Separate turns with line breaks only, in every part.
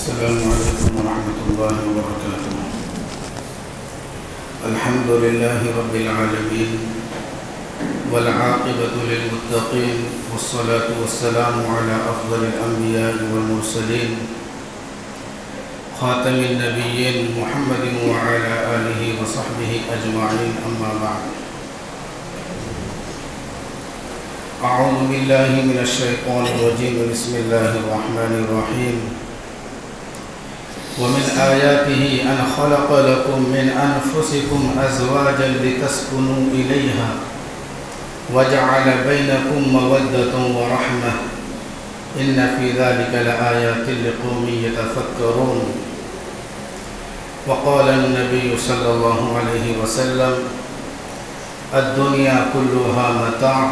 السلام عليكم ورحمة الله وبركاته. الحمد لله رب العالمين والعاقبة للمتقين والصلاة والسلام على أفضل الأنبياء والمرسلين خاتم النبيين محمد وعلى آله وصحبه أجمعين، أما بعد. أعوذ بالله من الشيطان الرجيم. بسم الله الرحمن الرحيم. ومن آياته أن خلق لكم من أنفسكم أزواجا لتسكنوا إليها وجعل بينكم مودة ورحمة إن في ذلك لآيات لقوم يتفكرون. وقال النبي صلى الله عليه وسلم: الدنيا كلها متاع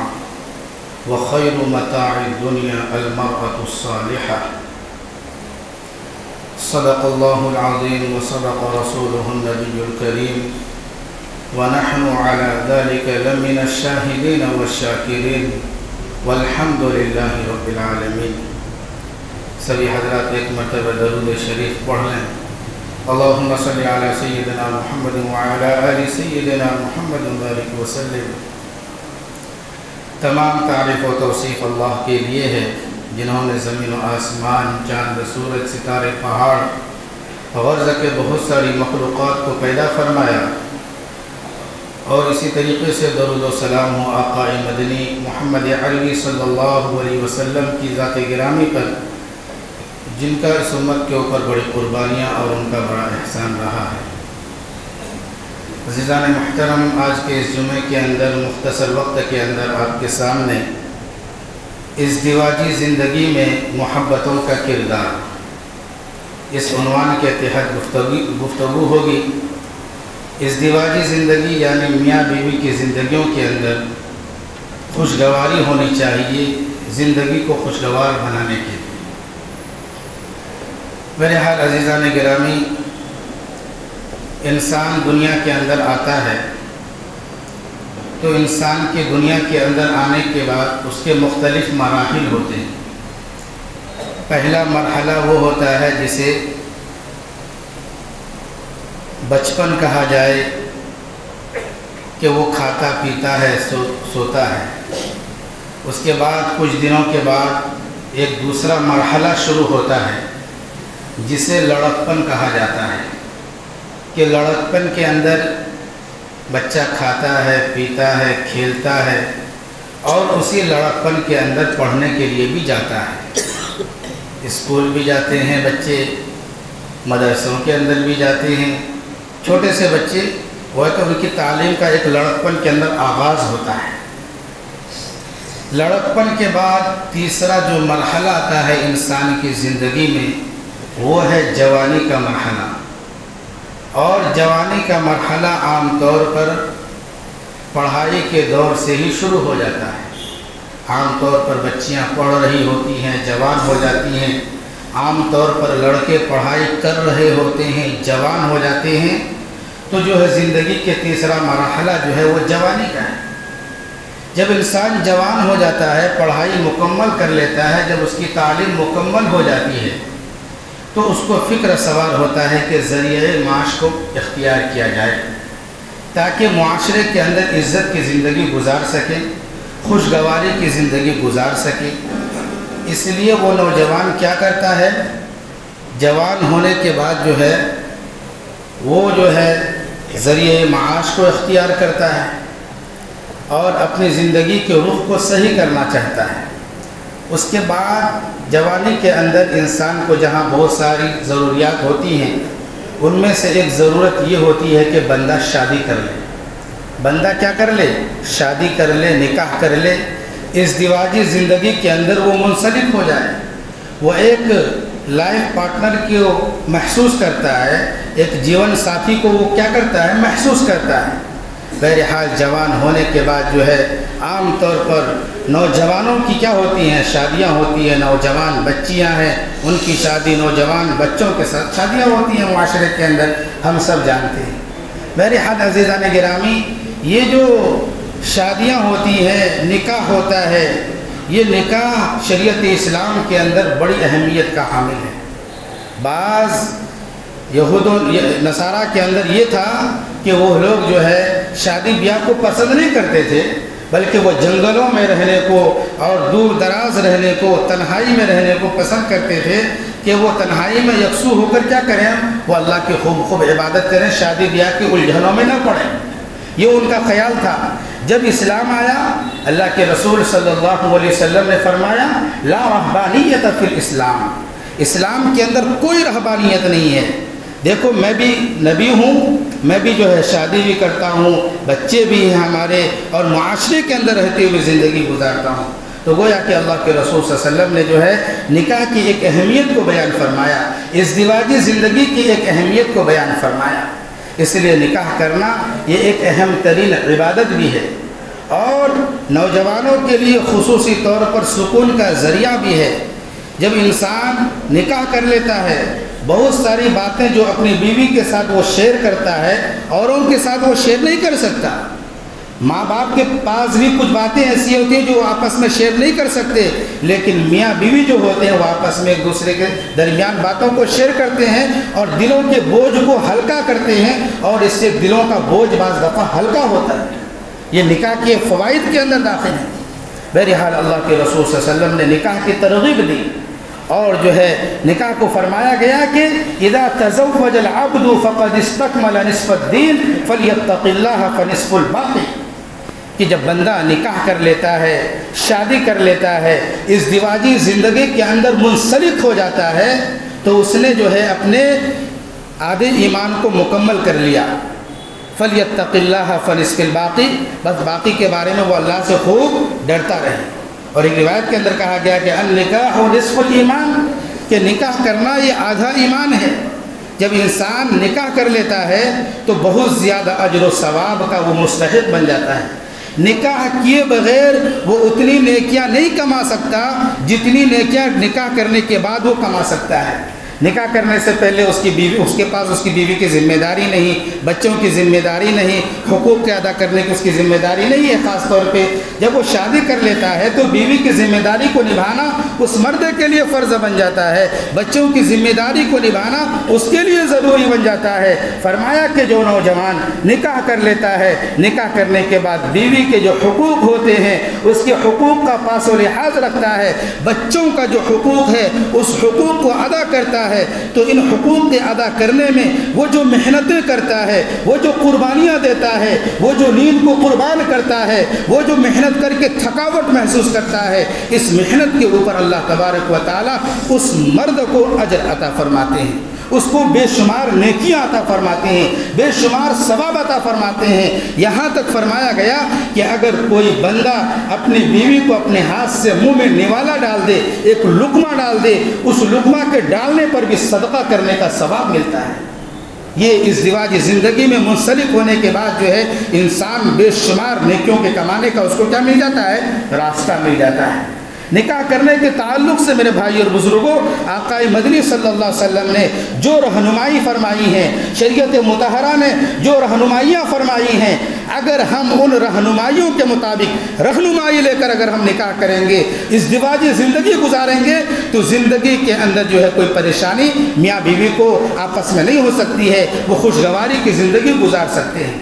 وخير متاع الدنيا المرأة الصالحة. صدق الله العظيم وصدق رسوله النبي الكريم ونحن على ذلك لمن الشاهدين والشاكرين والحمد لله رب العالمين. سبھی حضرات ایک مرتبہ درود شریف پڑھ لیں. اللہم صلی علی سیدنا محمد وعلی آل سیدنا محمد وبارک وسلم. تمام تعریف و توصیف اللہ کے لیے ہے جنہوں نے زمین و آسمان، چاند، سورج، ستارے، پہاڑ غرض کے بہت ساری مخلوقات کو پیدا فرمایا، اور اسی طریقے سے درود و سلام ہو آقا مدنی محمد عربی صلی اللہ علیہ وسلم کی ذات گرامی پر، جن کا اس امت کے اوپر بڑی قربانیاں اور ان کا بڑا احسان رہا ہے. عزیزان محترم، آج کے اس جمعے کے اندر مختصر وقت کے اندر آپ کے سامنے ازدواجی زندگی میں محبتوں کا کردار، اس عنوان کے تحت گفتگو ہوگی. ازدواجی زندگی یعنی میاں بیوی کی زندگیوں کے اندر خوشگواری ہونی چاہیے زندگی کو خوشگوار بنانے کے لیے. بہرحال عزیزان گرامی، انسان دنیا کے اندر آتا ہے تو انسان کی دنیا کے اندر آنے کے بعد اس کے مختلف مراحل ہوتے ہیں. پہلا مرحلہ وہ ہوتا ہے جسے بچپن کہا جائے کہ وہ کھاتا پیتا ہے، سوتا ہے. اس کے بعد کچھ دنوں کے بعد ایک دوسرا مرحلہ شروع ہوتا ہے جسے لڑکپن کہا جاتا ہے، کہ لڑکپن کے اندر بچہ کھاتا ہے، پیتا ہے، کھیلتا ہے، اور اسی لڑکپن کے اندر پڑھنے کے لیے بھی جاتا ہے. اسکول بھی جاتے ہیں بچے، مدرسوں کے اندر بھی جاتے ہیں. چھوٹے سے بچے وہ ہے کہ ان کی تعلیم کا ایک لڑکپن کے اندر آغاز ہوتا ہے. لڑکپن کے بعد تیسرا جو مرحلہ آتا ہے انسان کی زندگی میں وہ ہے جوانی کا مرحلہ. اور جوانی کا مرحلہ عام طور پر پڑھائی کے دور سے ہی شروع ہو جاتا ہے. عام طور پر بچیاں پڑھ رہی ہوتی ہیں، جوان ہو جاتی ہیں. عام طور پر لڑکے پڑھائی کر رہے ہوتے ہیں، جوان ہو جاتے ہیں. تو جو ہے زندگی کے تیسرا مرحلہ جو ہے وہ جوانی کا ہے. جب انسان جوان ہو جاتا ہے، پڑھائی مکمل کر لیتا ہے، جب اس کی تعلیم مکمل ہو جاتی ہے تو اس کو فکر سوار ہوتا ہے کہ ذریعہ معاش کو اختیار کیا جائے تاکہ معاشرے کے اندر عزت کی زندگی گزار سکے، خوشگواری کی زندگی گزار سکے. اس لیے وہ نوجوان کیا کرتا ہے، جوان ہونے کے بعد وہ ذریعہ معاش کو اختیار کرتا ہے اور اپنی زندگی کے رخ کو صحیح کرنا چاہتا ہے. اس کے بعد جوانی کے اندر انسان کو جہاں بہت ساری ضروریات ہوتی ہیں، ان میں سے ایک ضرورت یہ ہوتی ہے کہ بندہ شادی کر لے. بندہ کیا کر لے؟ شادی کر لے، نکاح کر لے. ازدواجی زندگی کے اندر وہ منسلک ہو جائے. وہ ایک لائف پارٹنر کو محسوس کرتا ہے، ایک جیون ساتھی کو وہ کیا کرتا ہے؟ محسوس کرتا ہے. بہرحال جوان ہونے کے بعد عام طور پر نوجوانوں کی کیا ہوتی ہیں؟ شادیاں ہوتی ہیں. نوجوان بچیاں ہیں، ان کی شادی، نوجوان بچوں کے ساتھ شادیاں ہوتی ہیں معاشرے کے اندر، ہم سب جانتے ہیں. بہرحال عزیزان گرامی، یہ جو شادیاں ہوتی ہیں، نکاح ہوتا ہے، یہ نکاح شریعت اسلام کے اندر بڑی اہمیت کا حامل ہے. بعض یہود و نصارہ کے اندر یہ تھا کہ وہ لوگ جو ہے شادی بیاہ کو پسند نہیں کرتے تھے، بلکہ وہ جنگلوں میں رہنے کو اور دور دراز رہنے کو، تنہائی میں رہنے کو پسند کرتے تھے کہ وہ تنہائی میں یکسو ہو کر کیا کریں، وہ اللہ کی خوب عبادت کریں، شادی بیاہ کی الجھنوں میں نہ پڑیں۔ یہ ان کا خیال تھا۔ جب اسلام آیا، اللہ کے رسول صلی اللہ علیہ وسلم نے فرمایا لا رہبانیت فی الاسلام، اسلام کے اندر کوئی رہبانیت نہیں ہے۔ دیکھو میں بھی نبی ہوں، میں بھی جو ہے شادی بھی کرتا ہوں، بچے بھی ہیں ہمارے، اور معاشرے کے اندر رہتے ہوئے زندگی گزارتا ہوں۔ تو گویا کہ اللہ کے رسول صلی اللہ علیہ وسلم نے جو ہے نکاح کی ایک اہمیت کو بیان فرمایا، ازدواجی زندگی کی ایک اہمیت کو بیان فرمایا۔ اس لیے نکاح کرنا یہ ایک اہم ترین عبادت بھی ہے، اور نوجوانوں کے لیے خصوصی طور پر سکون کا ذریعہ بھی ہے۔ جب انسان نکاح کر لیتا ہے، بہت ساری باتیں جو اپنی بیوی کے ساتھ وہ شیئر کرتا ہے اوروں کے ساتھ وہ شیئر نہیں کر سکتا۔ ماں باپ کے پاس بھی کچھ باتیں ایسی ہوتی ہیں جو وہ آپس میں شیئر نہیں کر سکتے، لیکن میاں بیوی جو ہوتے ہیں وہ آپس میں ایک دوسرے کے درمیان باتوں کو شیئر کرتے ہیں اور دلوں کے بوجھ کو ہلکا کرتے ہیں، اور اس سے دلوں کا بوجھ بعض دفعہ ہلکا ہوتا ہے۔ یہ نکاح کے فوائد کے اندر داخل ہے۔ بہرحال اللہ کے رسول صلی اللہ علیہ وسلم نے نکاح کی ترغیب دی، اور جو ہے نکاح کو فرمایا گیا کہ اذا تزوج العبد فقد استكمل نصف الدين فليتق الله فنصف الباقي، کہ جب بندہ نکاح کر لیتا ہے، شادی کر لیتا ہے، ازدواجی زندگی کے اندر منسلک ہو جاتا ہے، تو اس نے جو ہے اپنے آدھے ایمان کو مکمل کر لیا۔ فلیتق اللہ فنصف الباقی، بس باقی کے بارے میں وہ اللہ سے خوب ڈرتا رہے۔ اور ایک روایت کے اندر کہا گیا کہ النکاح نصف الایمان، کہ نکاح کرنا یہ آدھا ایمان ہے۔ جب انسان نکاح کر لیتا ہے تو بہت زیادہ اجر و ثواب کا وہ مستحق بن جاتا ہے۔ نکاح کیے بغیر وہ اتنی نیکیاں نہیں کما سکتا جتنی نیکیاں نکاح کرنے کے بعد وہ کما سکتا ہے۔ نکاح کرنے سے پہلے اس کی بیوی، اس کے پاس اس کی بیوی کی ذمہ داری نہیں، بچوں کی ذمہ داری نہیں، حقوق کے ادا کرنے کی اس کی ذمہ داری نہیں ہے۔ خاص طور پہ جب وہ شادی کر لیتا ہے تو بیوی کی ذمہ داری کو نبھانا اس مرد کے لیے فرض بن جاتا ہے، بچوں کی ذمہ داری کو نبھانا اس کے لیے ضروری بن جاتا ہے۔ فرمایا کہ جو نوجوان نکاح کر لیتا ہے، نکاح کرنے کے بعد بیوی کے جو حقوق ہوتے ہیں اس کے حقوق کا پاس و لحاظ رکھتا ہے، بچوں کا جو حقوق ہے اس حقوق کو ادا کرتا ہے، تو ان حقوق کے ادا کرنے میں وہ جو محنتیں کرتا ہے، وہ جو قربانیاں دیتا ہے، وہ جو نیند کو قربان کرتا ہے، وہ جو محنت کر کے تھکاوٹ محسوس کرتا ہے، اس محنت کے اوپر اللہ تبارک و تعالیٰ اس مرد کو اجر عطا فرماتے ہیں، اس کو بے شمار نیکیاں عطا فرماتے ہیں، بے شمار ثواب عطا فرماتے ہیں۔ یہاں تک فرمایا گیا کہ اگر کوئی بندہ اپنی بیوی کو اپنے ہاتھ سے منہ میں نوالا ڈال دے، ایک لقمہ ڈال دے، اس لقمہ کے ڈالنے پر بھی صدقہ کرنے کا ثواب ملتا ہے۔ یہ ازدواجی زندگی میں منسلک ہونے کے بعد جو ہے انسان بے شمار نیکیوں کے کمانے کا اس کو کیا مل جاتا ہے؟ راستہ مل جاتا ہے۔ نکاح کرنے کے تعلق سے میرے بھائی اور بزرگوں، آقا مدنی صلی اللہ علیہ وسلم نے جو رہنمائی فرمائی ہے، شریعت مطہرہ نے جو رہنمائیاں فرمائی ہیں، اگر ہم ان رہنمائیوں کے مطابق رہنمائی لے کر اگر ہم نکاح کریں گے، ازدواجی زندگی گزاریں گے، تو زندگی کے اندر جو ہے کوئی پریشانی میاں بیوی کو آپس میں نہیں ہو سکتی ہے، وہ خوشگواری کی زندگی گزار سکتے ہیں۔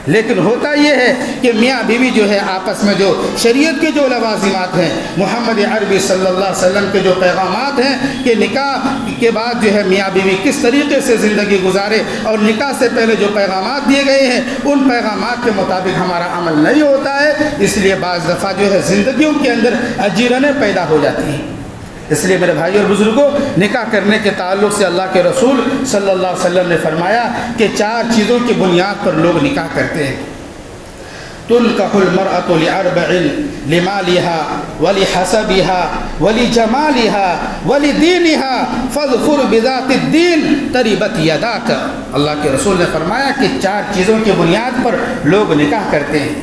لیکن ہوتا یہ ہے کہ میاں بیوی جو ہے آپس میں جو شریعت کے جو لوازمات ہیں، محمد عربی صلی اللہ علیہ وسلم کے جو پیغامات ہیں کہ نکاح کے بعد جو ہے میاں بیوی کس طریقے سے زندگی گزارے، اور نکاح سے پہلے جو پیغامات دیے گئے ہیں ان پیغامات کے مطابق ہمارا عمل نہیں ہوتا ہے، اس لیے بعض دفعہ جو ہے زندگیوں کے اندر اجیرنیں پیدا ہو جاتی ہیں۔ اس لیے میرے بھائی اور بزرگوں، نکاح کرنے کے تعلق سے اللہ کے رسول صلی اللہ علیہ وسلم نے فرمایا کہ 4 چیزوں کی بنیاد پر لوگ نکاح کرتے ہیں۔ تنکح المرأة لأربع: لمالها ولحسبها ولجمالها ولدينها فاظفر بذات الدين تربت يداك۔ اللہ کے رسول نے فرمایا کہ 4 چیزوں کی بنیاد پر لوگ نکاح کرتے ہیں۔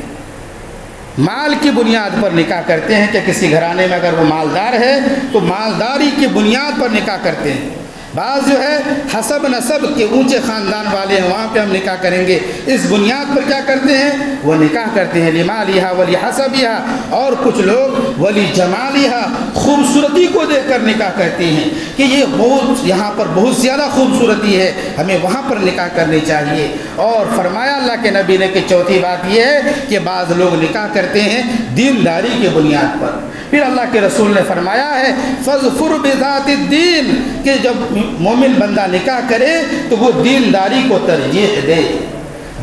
مال کی بنیاد پر نکاح کرتے ہیں کہ کسی گھرانے میں اگر وہ مالدار ہے تو مالداری کی بنیاد پر نکاح کرتے ہیں۔ بعض جو ہے حسب نسب کے اونچے خاندان والے ہیں، وہاں پہ ہم نکاح کریں گے، اس بنیاد پر کیا کرتے ہیں؟ وہ نکاح کرتے ہیں لمالہا ولی حسبہا، اور کچھ لوگ ولی جمالہا، خوبصورتی کو دیکھ کر نکاح کرتے ہیں کہ یہ بہت یہاں پر بہت زیادہ خوبصورتی ہے، ہمیں وہاں پر نکاح کرنی چاہیے۔ اور فرمایا اللہ کے نبی نے کہ چوتھی بات یہ ہے کہ بعض لوگ نکاح کرتے ہیں دینداری کے بنیاد پر۔ پھر اللہ کے رسول نے فرمایا ہے فَاظْفُرْ بِذَاتِ الدِّينِ، کہ جب مومن بندہ نکاح کرے تو وہ دینداری کو ترجیح دے،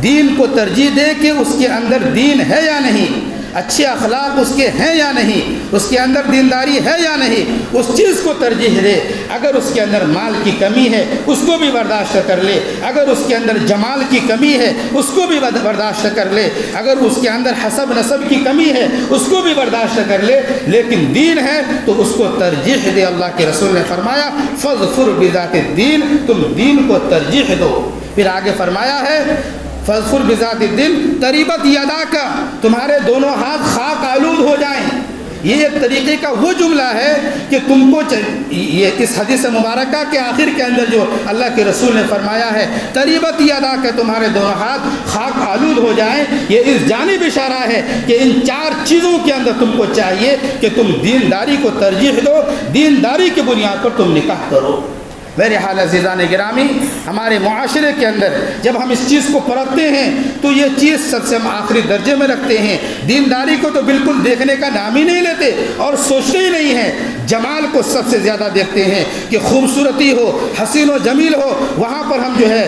دین کو ترجیح دے کہ اس کے اندر دین ہے یا نہیں، اچھے اخلاق اس کے ہیں یا نہیں، اس کے اندر دینداری ہے یا نہیں، اس چیز کو ترجیح دے۔ اگر اس کے اندر مال کی کمی ہے اس کو بھی برداشت کر لے، اگر اس کے اندر جمال کی کمی ہے اس کو بھی برداشت کر لے، اگر اس کے اندر حسب نسب کی کمی ہے اس کو بھی برداشت کر لے، لیکن دین ہے تو اس کو ترجیح دے۔ اللہ کے رسول نے فرمایا فَاظْفُرْ بِذَاتِ الدِّينِ، تم دین کو ترجیح دو۔ پھر آگے فرمایا ہے فَاظْفُرْ بِذَاتِ الدِّينِ تَرِبَتْ يَدَاكَ، تمہارے دونوں ہاتھ خاک آلود ہو جائیں۔ یہ ایک طریقے کا وہ جملہ ہے کہ تم کو یہ اس حدیث مبارکہ کے آخر کے اندر جو اللہ کے رسول نے فرمایا ہے تَرِبَتْ يَدَاكَ، تمہارے دونوں ہاتھ خاک آلود ہو جائیں، یہ اس جانب اشارہ ہے کہ ان چار چیزوں کے اندر تم کو چاہیے کہ تم دینداری کو ترجیح دو، دینداری کی بنیاد پر تم نکاح کرو۔ میرے حال عزیزان گرامی، ہمارے معاشرے کے اندر جب ہم اس چیز کو پرکھتے ہیں تو یہ چیز سب سے ہم آخری درجے میں رکھتے ہیں، دینداری کو تو بالکل دیکھنے کا نام ہی نہیں لیتے اور سوچتے ہی نہیں ہیں، جمال کو سب سے زیادہ دیکھتے ہیں کہ خوبصورتی ہو، حسین و جمیل ہو، وہاں پر ہم جو ہے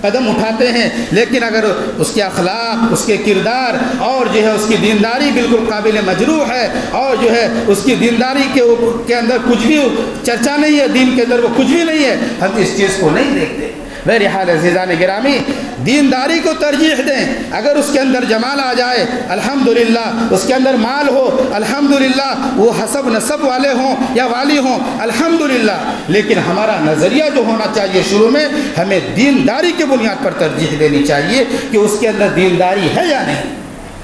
قدم اٹھاتے ہیں، لیکن اگر اس کے اخلاق، اس کے کردار اور جو ہے اس کی دینداری بالکل قابل مجروح ہے اور جو ہے اس کی دینداری کے اندر کچھ بھی چرچا نہیں ہے، دین کے اندر وہ کچھ بھی نہیں ہے، ہم اس چیز کو نہیں دیکھتے۔ میرے حال عزیزان گرامی، دینداری کو ترجیح دیں۔ اگر اس کے اندر جمال آ جائے الحمدللہ، اس کے اندر مال ہو الحمدللہ، وہ حسب نسب والے ہوں یا والی ہوں الحمدللہ، لیکن ہمارا نظریہ جو ہونا چاہیے شروع میں، ہمیں دینداری کے بنیاد پر ترجیح دینی چاہیے کہ اس کے اندر دینداری ہے یا نہیں۔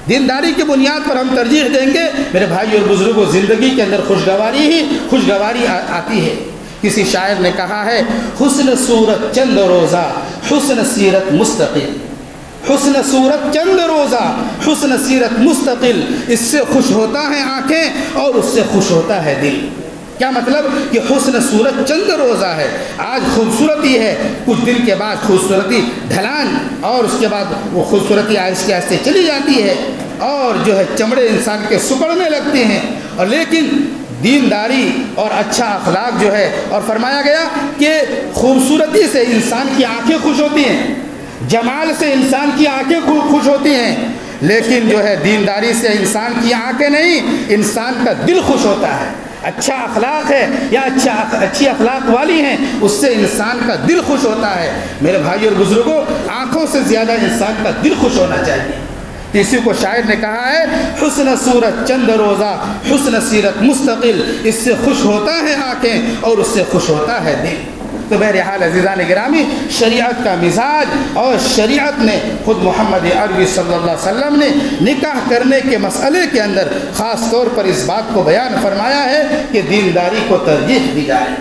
دینداری کی بنیاد پر ہم ترجیح دیں گے میرے بھائی اور بزرگوں، زندگی کے اندر خوشگواری آتی ہے۔ کسی شاعر نے کہا ہے حسن صورت چند روزہ حسن سیرت مستقل، حسن صورت چند روزہ حسن سیرت مستقل، اس سے خوش ہوتا ہے آنکھیں اور اس سے خوش ہوتا ہے دل۔ کیا مطلب کہ حسن صورت چند روزہ ہے، آج خوبصورتی ہے، کچھ دن کے بعد خوبصورتی ڈھلان اور اس کے بعد وہ خوبصورتی آہستہ آہستہ چلی جاتی ہے اور جو ہے چمڑے انسان کے سکڑنے لگتے ہیں، اور لیکن دینداری اور اچھا اخلاق جو ہے، اور فرمایا گیا کہ خوبصورتی سے انسان کی آنکھیں خوش ہوتی ہیں، جمال سے انسان کی آنکھیں خوش ہوتی ہیں، لیکن جو ہے دینداری سے انسان کی آنکھیں نہیں، انسان کا دل خوش ہوتا ہے۔ اچھا اخلاق ہے یا اچھی اخلاق والی ہیں، اس سے انسان کا دل خوش ہوتا ہے۔ میرے بھائی اور بزرگوں، آنکھوں سے زیادہ انسان کا دل خوش ہونا چاہیے۔ اسی کو شاعر نے کہا ہے حسن صورت چند روزہ حسن سیرت مستقل، اس سے خوش ہوتا ہے آنکھیں اور اس سے خوش ہوتا ہے دل۔ تو بہرحال عزیزان گرامی، شریعت کا مزاج اور شریعت نے خود محمد عربی صلی اللہ علیہ وسلم نے نکاح کرنے کے مسئلے کے اندر خاص طور پر اس بات کو بیان فرمایا ہے کہ دینداری کو ترجیح دی جائے۔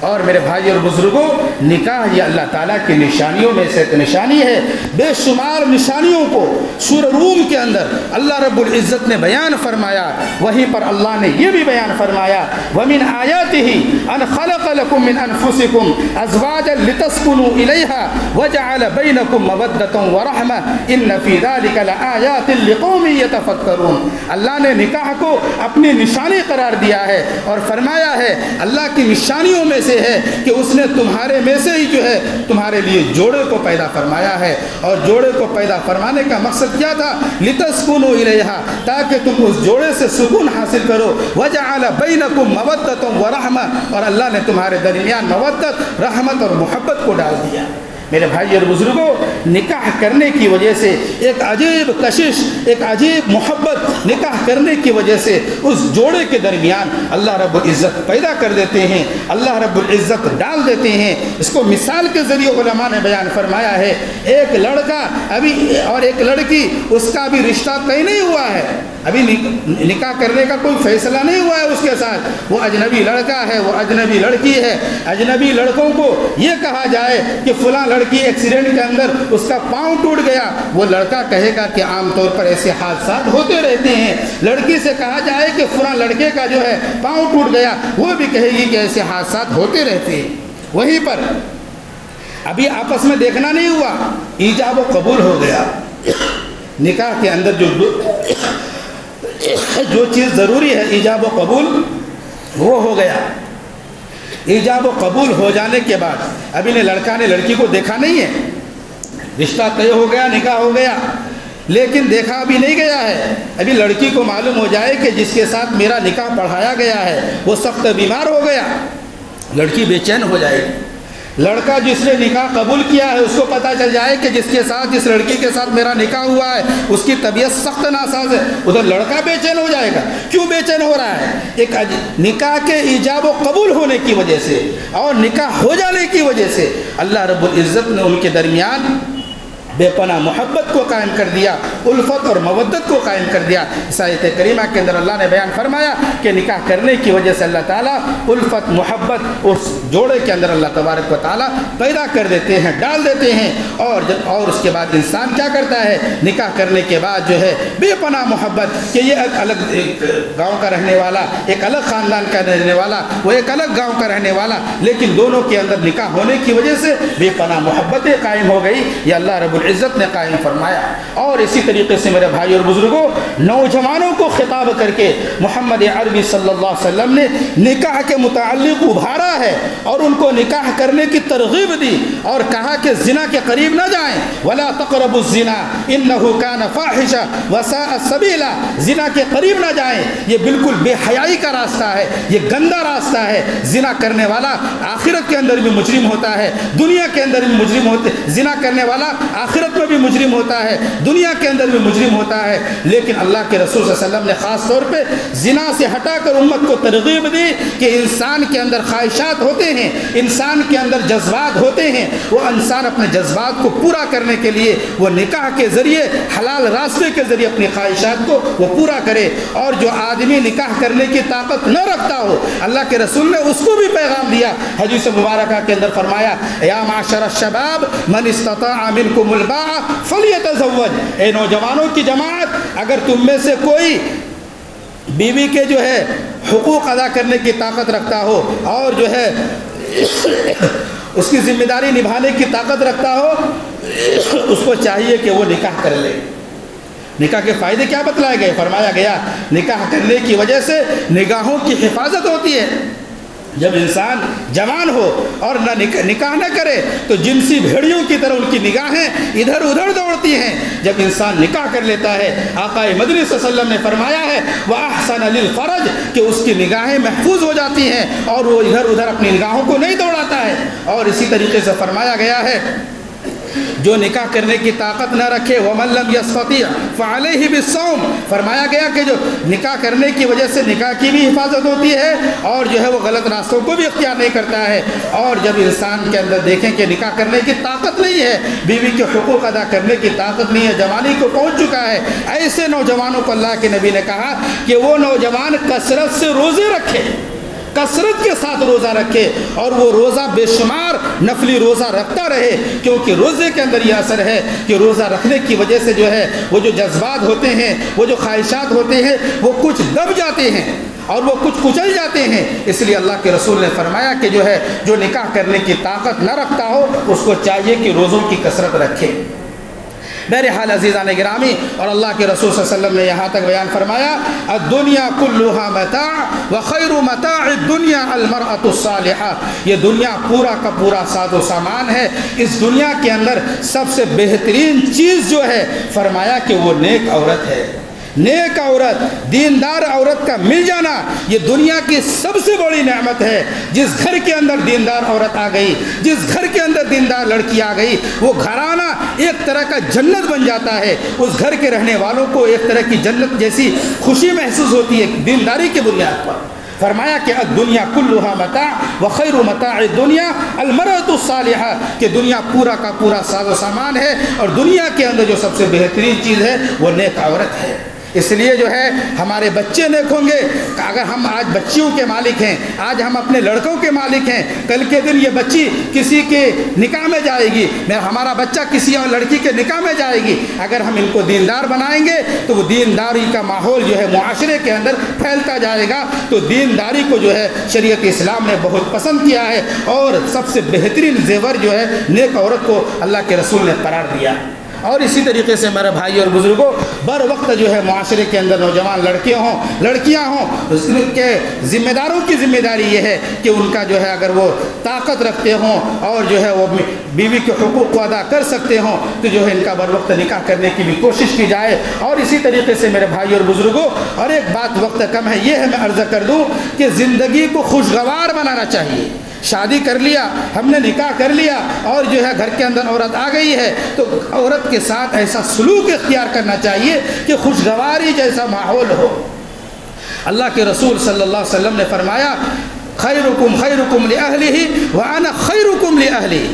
اور میرے بھائی اور بزرگوں، نکاح یہ اللہ تعالیٰ کی نشانیوں میں سے ایک نشانی ہے۔ بے شمار نشانیوں کو سورہ روم کے اندر اللہ رب العزت نے بیان فرمایا، وہیں پر اللہ نے یہ بھی بیان فرمایا وَمِنْ آيَاتِهِ أَنْ خَلَقَ لَكُم مِّنْ أَنفُسِكُمْ أَزْوَاجًا لِتَسْكُنُوا إِلَيْهَا وَجَعَلَ بَيْنَكُم مَّوَدَّةً وَرَحْمَةً إِنَّ فِي ذَلِكَ لَآيَاتٍ لِقَوْمٍ يَتَفَكَّرُونَ۔ اللہ نے نکاح کو اپنی نشانی قرار دیا ہے اور فرمایا ہے اللہ کی نشانیوں میں سے ہے کہ اس نے تمہارے میں سے ہی جو ہے تمہارے لیے جوڑے کو پیدا فرمایا ہے، اور جوڑے کو پیدا فرمانے کا مقصد کیا تھا؟ لِتَسْكُنُوا إِلَيْهَا، تاکہ تم اس جوڑے سے سکون حاصل کرو۔ وَجَعَلَ بَيْنَكُم مَّوَدَّةً وَرَحْمَةً، اور اللہ نے تمہارے درمیان مودت، رحمت اور محبت کو ڈال دیا۔ میرے بھائی اور بزرگوں، نکاح کرنے کی وجہ سے ایک عجیب کشش، ایک عجیب محبت نکاح کرنے کی وجہ سے اس جوڑے کے درمیان اللہ رب العزت پیدا کر دیتے ہیں، اللہ رب العزت ڈال دیتے ہیں۔ اس کو مثال کے ذریعے علماء نے بیان فرمایا ہے، ایک لڑکا ابھی اور ایک لڑکی، اس کا بھی رشتہ طے نہیں ہوا ہے، ابھی نکاح کرنے کا کوئی فیصلہ نہیں ہوا ہے اس کے ساتھ، وہ اجنبی لڑکا ہے، وہ اجنبی لڑکی ہے۔ اجنبی لڑکوں کو یہ کہا جائے کہ فلاں لڑکی ایکسیڈنٹ کے اندر اس کا پاؤں ٹوٹ گیا، وہ لڑکا کہے گا کہ عام طور پر ایسے حادثات ہوتے رہتے ہیں۔ لڑکی سے کہا جائے کہ فلاں لڑکے کا جو ہے پاؤں ٹوٹ گیا، وہ بھی کہے گی کہ ایسے حادثات ہوتے رہتے ہیں۔ وہیں پر ابھی آپس میں دیکھنا نہیں ہوا، ایجاب و قبول ہو گیا۔ نکاح کے اندر جو چیز ضروری ہے ایجاب و قبول وہ ہو گیا۔ ایجاب و قبول ہو جانے کے بعد ابھی لڑکا نے لڑکی کو دیکھا نہیں ہے، رشتہ طے ہو گیا، نکاح ہو گیا، لیکن دیکھا ابھی نہیں گیا ہے۔ ابھی لڑکی کو معلوم ہو جائے کہ جس کے ساتھ میرا نکاح پڑھایا گیا ہے وہ سخت بیمار ہو گیا، لڑکی بے چین ہو جائے گی۔ لڑکا جس نے نکاح قبول کیا ہے اس کو پتہ چل جائے کہ جس لڑکی کے ساتھ میرا نکاح ہوا ہے اس کی طبیعت سخت ناساز ہے، ادھر لڑکا بے چین ہو جائے گا۔ کیوں بے چین ہو رہا ہے؟ ایک نکاح کے ایجاب و قبول ہونے کی وجہ سے اور نکاح ہو جانے کی وجہ سے اللہ رب العزت نے ان کے درمیان بے پناہ محبت کو قائم کر دیا، الفت اور مودت کو قائم کر دیا۔ اس آیت کریمہ کے اندر اللہ نے بیان فرمایا کہ نکاح کرنے کی وجہ سے اللہ تعالیٰ الفت محبت اس جوڑے کے اندر اللہ تبارک و تعالیٰ پیدا کر دیتے ہیں، ڈال دیتے ہیں، اور اس کے بعد انسان کیا کرتا ہے؟ نکاح کرنے کے بعد جو ہے بے پناہ محبت کہ یہ ایک الگ گاؤں کا رہنے والا، ایک الگ خاندان کا رہنے والا، وہ ایک الگ گاؤں کا رہنے والا، لیکن دونوں کے اندر نکاح ہونے کی وجہ سے بے پناہ محبتیں قائم ہو گئی، یہ اللہ رب العزت نے قائم فرمایا۔ اور اسی طریقے سے میرے بھائی اور بزرگوں، نوجوانوں کو خطاب کر کے محمد عربی صلی اللہ علیہ وسلم نے نکاح کے متعلق ابھارا ہے اور ان کو نکاح کرنے کی ترغیب دی اور کہا کہ زنا کے قریب نہ جائیں، ولا تقربوا الزنا انه كان فاحشا وساء سبیلا، زنا کے قریب نہ جائیں، یہ بالکل بے حیائی کا راستہ ہے، یہ گندا راستہ ہے۔ زنا کرنے والا آخرت کے اندر بھی مجرم ہوتا ہے، دنیا کے اندر بھی مجرم ہوتے، زنا کرنے والا آخرت میں بھی مجرم ہوتا ہے، دنیا کے اندر بھی مجرم ہوتا ہے۔ لیکن اللہ کے رسول صلی اللہ علیہ وسلم نے خاص طور پہ زنا سے ہٹا کر امت کو ترغیب دی کہ انسان کے اندر خواہشات ہوتے ہیں، انسان کے اندر جذبات ہوتے ہیں، وہ انسان اپنے جذبات کو پورا کرنے کے لیے وہ نکاح کے ذریعے، حلال راستے کے ذریعے اپنی خواہشات کو وہ پورا کرے۔ اور جو آدمی نکاح کرنے کی طاقت نہ رکھتا ہو، اللہ کے رسول نے اس کو بھی پیغام دیا، حدیث مبارکہ کے اندر فرمایا یا معاشر الشباب من استطاع منکم الباء فلیتزوج، اے نوجوانوں کی جماعت، اگر تم میں سے کوئی بیوی کے جو ہے حقوق ادا کرنے کی طاقت رکھتا ہو اور جو ہے اس کی ذمہ داری نبھانے کی طاقت رکھتا ہو، اس کو چاہیے کہ وہ نکاح کر لے۔ نکاح کے فائدے کیا بتلائے گئے؟ فرمایا گیا نکاح کرنے کی وجہ سے نگاہوں کی حفاظت ہوتی ہے۔ جب انسان جوان ہو اور نکاح نہ کرے تو جنسی بھیڑیوں کی طرح ان کی نگاہیں ادھر ادھر دوڑتی ہیں۔ جب انسان نکاح کر لیتا ہے، آقا مدنی صلی اللہ علیہ وسلم نے فرمایا ہے وَأَحْسَنَ لِلْفَرَجِ کہ اس کی نگاہیں محفوظ ہو جاتی ہیں اور وہ ادھر ادھر اپنی نگاہوں کو نہیں دوڑاتا ہے۔ اور اسی طریقے سے فرمایا گیا ہے جو نکاح کرنے کی طاقت نہ رکھے وَمَن لَّمْ يَسْتَطِعْ فَعَلَيْهِ بِالصَّوْمِ، فرمایا گیا کہ جو نکاح کرنے کی وجہ سے نکاح کی بھی حفاظت ہوتی ہے اور جو ہے وہ غلط راستوں کو بھی اختیار نہیں کرتا ہے۔ اور جب انسان کے اندر دیکھیں کہ نکاح کرنے کی طاقت نہیں ہے، بیوی کے حقوق ادا کرنے کی طاقت نہیں ہے، جوانی کو پہنچ چکا ہے، ایسے نوجوانوں کو اللہ کے نبی نے کہا کہ وہ نوجوان کثرت سے روزے رکھے، کثرت کے ساتھ روزہ رکھے اور وہ روزہ بے شمار نفلی روزہ رکھتا رہے، کیونکہ روزے کے اندر یہ اثر ہے کہ روزہ رکھنے کی وجہ سے جو ہے وہ جو جذبات ہوتے ہیں، وہ جو خواہشات ہوتے ہیں، وہ کچھ دب جاتے ہیں اور وہ کچھ کچل جاتے ہیں۔ اس لیے اللہ کے رسول نے فرمایا کہ جو ہے جو نکاح کرنے کی طاقت نہ رکھتا ہو اس کو چاہیے کہ روزوں کی کثرت رکھے۔ بہرحال عزیزان گرامی، اور اللہ کے رسول صلی اللہ علیہ وسلم نے یہاں تک بیان فرمایا الدنیا کلھا متاع وخیر متاع الدنیا المرأة الصالحہ، یہ دنیا پورا کا پورا ساز و سامان ہے، اس دنیا کے اندر سب سے بہترین چیز جو ہے فرمایا کہ وہ نیک عورت ہے۔ نیک عورت، دیندار عورت کا مل جانا یہ دنیا کی سب سے بڑی نعمت ہے۔ جس گھر کے اندر دیندار عورت آ گئی، جس گھر کے اندر دیندار لڑکی آ گئی، وہ گھرانہ ایک طرح کا جنت بن جاتا ہے، اس گھر کے رہنے والوں کو ایک طرح کی جنت جیسی خوشی محسوس ہوتی ہے دینداری کی بنیاد پر۔ فرمایا کہ الدنیا کلھا متاع وخیر متاع الدنیا المرأة الصالحہ، کہ دنیا پورا کا پورا ساز و سامان ہے اور دنیا کے اندر جو سب سے بہترین چیز ہے وہ نیک عورت ہے۔ اس لیے جو ہے ہمارے بچے نیک ہوں گے. اگر ہم آج بچیوں کے مالک ہیں, آج ہم اپنے لڑکوں کے مالک ہیں, کل کے دن یہ بچی کسی کے نکاح میں جائے گی, ہمارا بچہ کسی اور لڑکی کے نکاح میں جائے گی. اگر ہم ان کو دیندار بنائیں گے تو وہ دینداری کا ماحول جو ہے معاشرے کے اندر پھیلتا جائے گا. تو دینداری کو جو ہے شریعت اسلام نے بہت پسند کیا ہے, اور سب سے بہترین زیور جو ہے نیک عورت کو اللہ کے رسول نے قرار دیا. اور اسی طریقے سے میرے بھائی اور بزرگوں, بر وقت جو ہے معاشرے کے اندر نوجوان لڑکے ہوں لڑکیاں ہوں, ان کے ذمہ داروں کی ذمہ داری یہ ہے کہ ان کا جو ہے اگر وہ طاقت رکھتے ہوں اور جو ہے وہ بیوی کے حقوق کو ادا کر سکتے ہوں تو جو ہے ان کا بر وقت نکاح کرنے کی بھی کوشش کی جائے. اور اسی طریقے سے میرے بھائی اور بزرگوں, اور ایک بات وقت کم ہے, یہ ہے میں عرض کر دوں کہ زندگی کو خوشگوار بنانا چاہیے. شادی کر لیا, ہم نے نکاح کر لیا, اور جو ہے گھر کے اندر عورت آ گئی ہے تو عورت کے ساتھ ایسا سلوک اختیار کرنا چاہیے کہ خوشگواری جیسا ماحول ہو. اللہ کے رسول صلی اللہ علیہ وسلم نے فرمایا, خیرکم خیرکم لأہلہ وانا خیرکم لأہلی,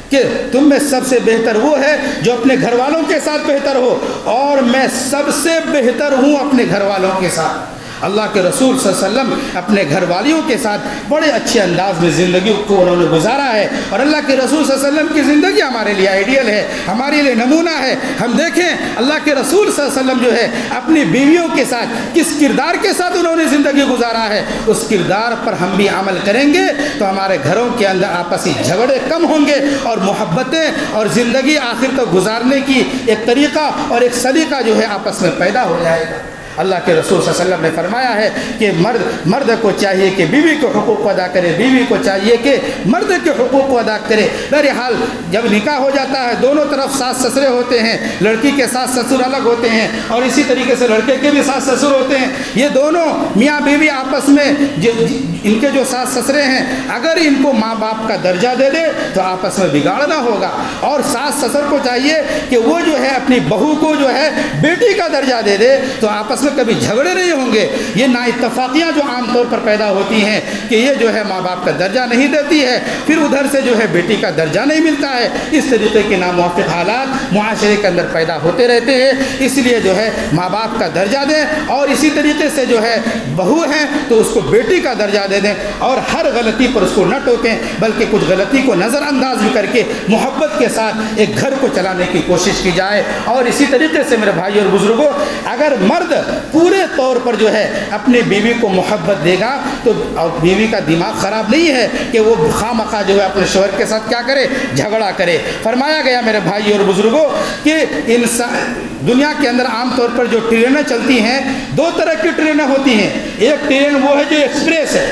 کہ تم میں سب سے بہتر وہ ہے جو اپنے گھر والوں کے ساتھ بہتر ہو, اور میں سب سے بہتر ہوں اپنے گھر والوں کے ساتھ. اللہ کے رسول صلی اللہ علیہ وسلم اپنے گھر والیوں کے ساتھ بڑے اچھے انداز میں زندگی کو انہوں نے گزارا ہے, اور اللہ کے رسول صلی اللہ علیہ وسلم کی زندگی ہمارے لیے آئیڈیل ہے, ہمارے لیے نمونہ ہے. ہم دیکھیں اللہ کے رسول صلی اللہ علیہ وسلم جو ہے اپنی بیویوں کے ساتھ کس کردار کے ساتھ انہوں نے زندگی گزارا ہے, اس کردار پر ہم بھی عمل کریں گے تو ہمارے گھروں کے اندر آپسی جھگڑے کم ہوں گے, اور محبتیں اور زندگی آخر تک گزارنے کی ایک طریقہ اور ایک سلیقہ جو ہے آپس میں پیدا ہو جائے گا. اللہ کے رسول صلی اللہ علیہ وسلم نے فرمایا ہے کہ مرد کو چاہیے کہ بیوی کے حقوق کو ادا کرے, بیوی کو چاہیے کہ مرد کے حقوق کو ادا کرے. بہرحال جب نکاح ہو جاتا ہے دونوں طرف ساس سسرے ہوتے ہیں, لڑکی کے ساس سسر الگ ہوتے ہیں اور اسی طریقے سے لڑکے کے بھی ساس سسر ہوتے ہیں. یہ دونوں میاں بیوی آپس میں ان کے جو ساس سسرے ہیں اگر ان کو ماں باپ کا درجہ دے دے تو آپس میں بگاڑنا ہوگا, اور ساس سسر کو چاہیے کہ وہ جو ہے اپنی بہو کو جو ہے بیٹی کا درجہ دے دے تو آپس کبھی جھگڑے نہیں ہوں گے. یہ نا اتفاقیاں جو عام طور پر پیدا ہوتی ہیں کہ یہ جو ہے ماں باپ کا درجہ نہیں دیتی ہے, پھر ادھر سے جو ہے بیٹی کا درجہ نہیں ملتا ہے, اس طریقے کے ناموافق حالات معاشرے کے اندر پیدا ہوتے رہتے ہیں. اس لیے جو ہے ماں باپ کا درجہ دیں, اور اسی طریقے سے جو ہے بہو ہیں تو اس کو بیٹی کا درجہ دے دیں, اور ہر غلطی پر اس کو نہ ٹوکیں بلکہ کچھ غلطی کو نظر انداز بھی کر کے محبت کے ساتھ ایک گھر کو چلانے کی کوشش کی جائے. اور اسی طریقے سے میرے بھائی اور بزرگوں, اگر مرد پورے طور پر جو ہے اپنی بیوی کو محبت دے گا تو بیوی کا دماغ خراب نہیں ہے کہ وہ خواہ جو ہے اپنے شوہر کے ساتھ کیا کرے, جھگڑا کرے. فرمایا گیا میرے بھائی اور بزرگوں کہ دنیا کے اندر عام طور پر جو ٹرینیں چلتی ہیں, دو طرح کی ٹرینیں ہوتی ہیں. ایک ٹرین وہ ہے جو ایکسپریس ہے,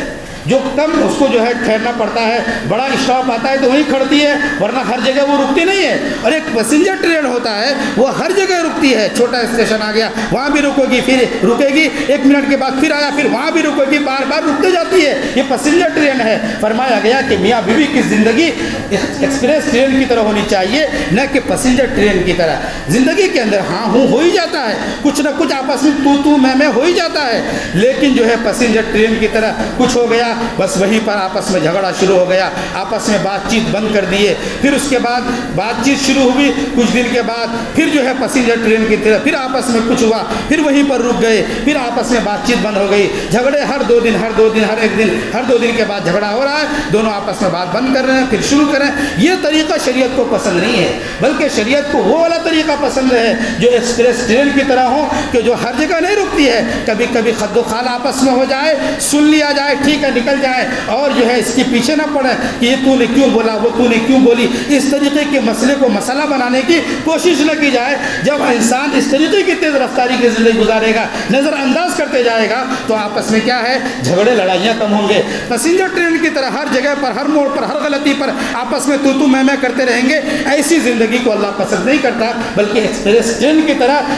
جو کم اس کو جو ہے ٹھہرنا پڑتا ہے, بڑا اسٹاپ آتا ہے تو وہیں کھڑتی ہے ورنہ ہر جگہ وہ رکتی نہیں ہے. اور ایک پیسنجر ٹرین ہوتا ہے وہ ہر جگہ رکتی ہے, چھوٹا اسٹیشن آ گیا وہاں بھی رکے گی, پھر رکے گی 1 منٹ کے بعد پھر آیا پھر وہاں بھی رکے گی, بار بار رکتے جاتی ہے. یہ پیسنجر ٹرین ہے. فرمایا گیا کہ میاں بیوی کی زندگی ایکسپریس ٹرین کی طرح ہونی چاہیے, نہ کہ پیسنجر ٹرین کی طرح. زندگی کے اندر ہاں ہوں ہو ہی جاتا ہے, کچھ نہ کچھ آپس میں تو میں ہو ہی جاتا ہے, لیکن جو ہے پیسنجر ٹرین کی طرح کچھ ہو گیا بس وہیں پر آپس میں جھگڑا شروع ہو گیا, آپس میں بات چیت بند کر دیے, پھر اس کے بعد بات چیت شروع ہوئی, کچھ دن کے بعد پھر جو ہے پیسنجر ٹرین کی طرح پھر آپس میں کچھ ہوا, پھر وہیں پر رک گئے, پھر آپس میں بات چیت بند ہو گئی. جھگڑے ہر 2 دن ہر 2 دن کے بعد جھگڑا ہو رہا ہے, دونوں آپس میں بات بند کر رہے ہیں پھر شروع کریں. یہ طریقہ شریعت کو پسند نہیں ہے, بلکہ شریعت کو وہ والا طریقہ پسند ہے جو ایکسپریس ٹرین کی طرح ہو کہ جو ہر جگہ نہیں رکتی ہے. کبھی کبھی خد و خال آپس میں ہو جائے, سن لیا جائے, ٹھیک ہے نکل جائے, اور جو ہے اس کے پیچھے نہ پڑے کہ یہ تو نے کیوں بولا, وہ تو نے کیوں بولی. اس طریقے کے مسئلے کو مسئلہ بنانے کی کوشش نہ کی جائے. جب انسان اس طریقے کی تیز رفتاری کی زندگی گزارے گا, نظر انداز کرتے جائے گا, تو آپس میں کیا ہے جھگڑے لڑائیاں کم ہوں گے. پیسنجر ٹرین کی طرح ہر جگہ پر ہر موڑ پر ہر غلطی پر آپس میں تو میں کرتے رہیں گے, ایسی زندگی کو اللہ پسند نہیں کرتا, بلکہ ایکسپریس ٹرین کی طرح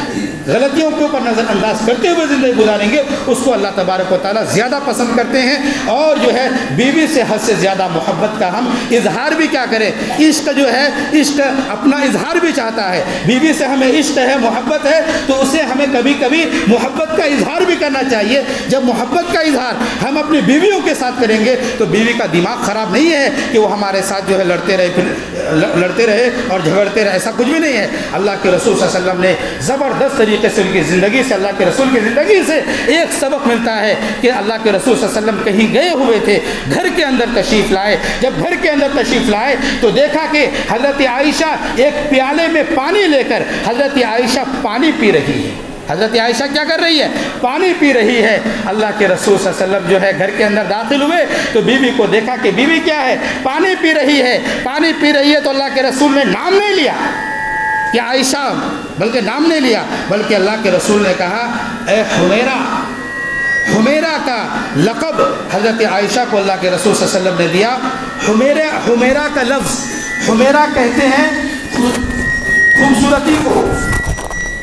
غلطیوں کے اوپر نظر انداز کرتے ہوئے زندگی گزاریں گے, اس کو اللہ تبارک و تعالیٰ زیادہ پسند کرتے ہیں. اور جو ہے بیوی سے حد سے زیادہ محبت کا ہم اظہار بھی کیا کریں, عشق جو ہے عشق اپنا اظہار بھی چاہتا ہے. بیوی سے ہمیں عشق ہے, محبت ہے, تو اسے ہمیں کبھی کبھی محبت کا اظہار بھی کرنا چاہیے. جب محبت کا اظہار ہم اپنی بیویوں کے ساتھ کریں گے تو بیوی کا دماغ خراب نہیں ہے کہ وہ ہمارے ساتھ جو ہے لڑتے رہے اور جھگڑتے رہے, ایسا کچھ بھی نہیں ہے. اللہ کے رسول صلی اللہ علیہ وسلم نے زبردست طریقے طریقے سے ان کی زندگی سے، اللہ کے رسول کی زندگی سے ایک سبق ملتا ہے کہ اللہ کے رسول صلی اللہ علیہ وسلم کہیں گئے ہوئے تھے، گھر کے اندر تشریف لائے. جب گھر کے اندر تشریف لائے تو دیکھا کہ حضرت عائشہ ایک پیالے میں پانی لے کر حضرت عائشہ پانی پی رہی ہے. حضرت عائشہ کیا کر رہی ہے؟ پانی پی رہی ہے. اللہ کے رسول صلی اللہ علیہ وسلم جو ہے گھر کے اندر داخل ہوئے تو بیوی کو دیکھا کہ بیوی کیا ہے؟ پانی پی رہی ہے. پانی پی رہی ہے تو اللہ کے رسول نے نام نہیں لیا کہ عائشہ، بلکہ نام نہیں لیا، بلکہ اللہ کے رسول نے کہا اے حمیرہ. حمیرہ کا لقب حضرت عائشہ کو اللہ کے رسول صلی اللہ علیہ وسلم نے دیا. حمیرہ کا لفظ، حمیرہ کہتے ہیں خوبصورتی کو.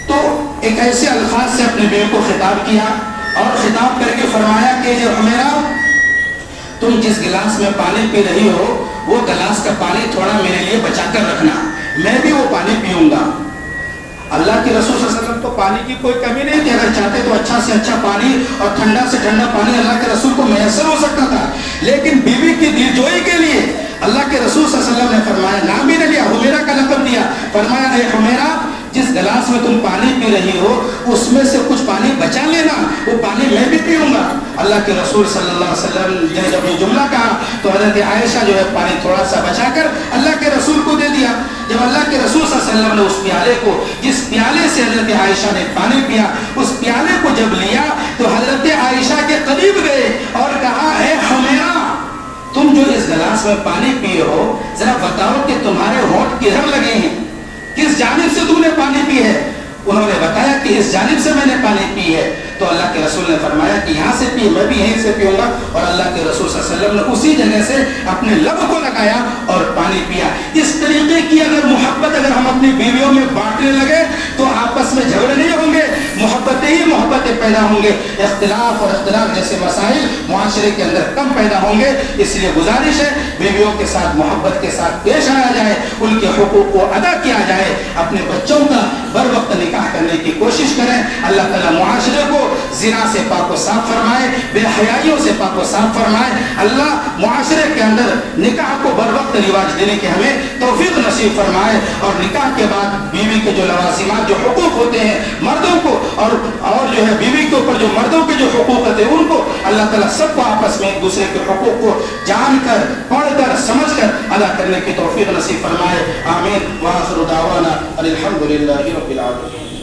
تو ایک ایسے الفاظ سے اپنے بیوی کو خطاب کیا اور خطاب کر کے فرمایا کہ یہ حمیرہ، تم جس گلاس میں پانی پی رہی ہو وہ گلاس کا پانی تھوڑا میرے لیے بچا کر رکھنا، میں بھی وہ پانی پیوں گا. اللہ کے رسول صلی اللہ علیہ وسلم تو پانی کی کوئی کمی نہیں تھی. اگر چاہتے تو اچھا سے اچھا پانی اور ٹھنڈا سے ٹھنڈا پانی اللہ کے رسول کو میسر ہو سکتا تھا، لیکن بیوی کی دلجوئی کے لیے اللہ کے رسول صلی اللہ علیہ وسلم نے فرمایا، نام ہی نہ لیا، حمیرہ کا لقب دیا. فرمایا اے حمیرہ، جس گلاس میں تم پانی پی رہی ہو اس میں سے کچھ پانی بچا لینا، وہ پانی میں بھی پیوں گا. اللہ کے رسول صلی اللہ علیہ وسلم نے جب یہ جملہ کہا تو حضرت عائشہ جو ہے پانی تھوڑا سا بچا کر اللہ کے رسول کو دے دیا. جب اللہ کے رسول صلی اللہ علیہ وسلم نے اس پیالے کو، جس پیالے سے حضرت عائشہ نے پانی پیا، اس پیالے کو جب لیا تو حضرت عائشہ کے قریب گئے اور کہا اے حمیرہ، تم جو اس گلاس میں پانی پی ہو ذرا بتاؤ کہ تمہارے ہونٹ کدھر لگے ہیں، کس جانب سے تم نے پانی پی ہے؟ انہوں نے بتایا کہ اس جانب سے میں نے پانی پی ہے. تو اللہ کے رسول نے فرمایا کہ یہاں سے پی، میں بھی یہیں سے پیوں گا. اور اللہ کے رسول صلی اللہ علیہ وسلم نے اسی جگہ سے اپنے لب کو لگایا اور پانی پیا. اس طریقے کی اگر محبت اگر ہم اپنی بیویوں میں بانٹنے لگے تو آپس میں جھگڑے نہیں ہوں گے، محبتیں ہی محبتیں پیدا ہوں گے. اختلاف اور اختلاف جیسے مسائل معاشرے کے اندر کم پیدا ہوں گے. اس لیے گزارش ہے بیویوں کے ساتھ محبت کے ساتھ پیش آیا جائے، ان کے حقوق کو ادا کیا جائے. اپنے بچوں کا بر وقت نکاح کرنے کی کوشش کریں. اللہ تعالیٰ معاشرے کو زنا سے پاک و صاف فرمائے، بے حیائیوں سے پاک و صاف فرمائے. اللہ معاشرے کے اندر نکاح کو بر وقت رواج دینے کی ہمیں توفیق نصیب فرمائے. اور نکاح کے بعد بیوی کے جو لوازمات، جو حقوق ہوتے ہیں مردوں کو، اور جو ہے بیوی کے اوپر جو مردوں کے جو حقوق ہوتے ہیں ان کو اللہ تعالیٰ سب کو آپس میں ایک دوسرے کے حقوق کو جان کر، پڑھ کر، سمجھ کر ادا کرنے کی توفیق نصیب فرمائے. آمین. وآخر دعوانا الحمدللہ رب العالمین.